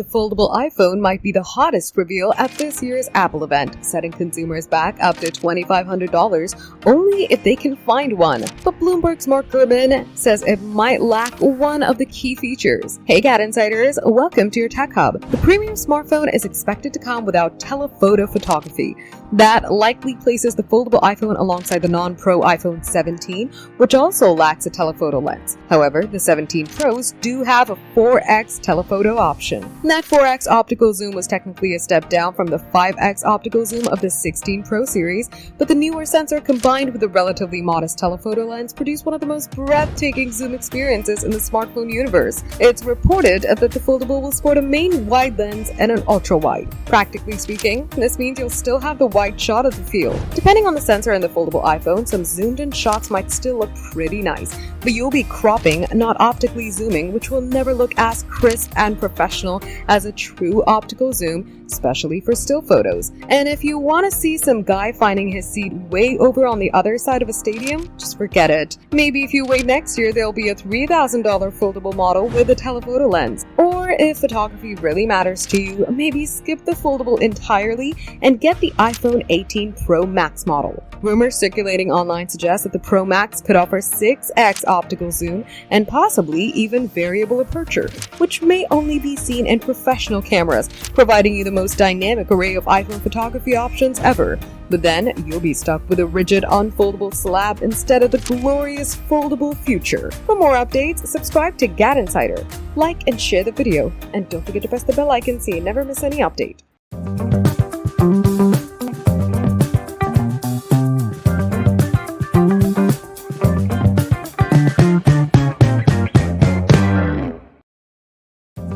the foldable iPhone might be the hottest reveal at this year's Apple event, setting consumers back up to $2,500 only if they can find one. But Bloomberg's Gurman says it might lack one of the key features. Hey GadInsiders, welcome to your Tech Hub. The premium smartphone is expected to come without telephoto photography. That likely places the foldable iPhone alongside the non-Pro iPhone 17, which also lacks a telephoto lens. However, the 17 Pros do have a 4x telephoto option. That 4x optical zoom was technically a step down from the 5x optical zoom of the 16 Pro series, but the newer sensor combined with a relatively modest telephoto lens produced one of the most breathtaking zoom experiences in the smartphone universe. It's reported that the foldable will sport a main wide lens and an ultra-wide. Practically speaking, this means you'll still have the wide shot of the field. Depending on the sensor in the foldable iPhone, some zoomed-in shots might still look pretty nice, but you'll be cropping, not optically zooming, which will never look as crisp and professional as a true optical zoom, especially for still photos. And if you want to see some guy finding his seat way over on the other side of a stadium, just forget it. Maybe if you wait next year, there'll be a $3,000 foldable model with a telephoto lens. Or if photography really matters to you, maybe skip the foldable entirely and get the iPhone 18 Pro Max model. Rumors circulating online suggest that the Pro Max could offer 6x optical zoom and possibly even variable aperture, which may only be seen in professional cameras, providing you the most dynamic array of iPhone photography options ever. But then you'll be stuck with a rigid unfoldable slab instead of the glorious foldable future. For more updates, subscribe to GadInsider, like and share the video, and don't forget to press the bell icon so you never miss any update.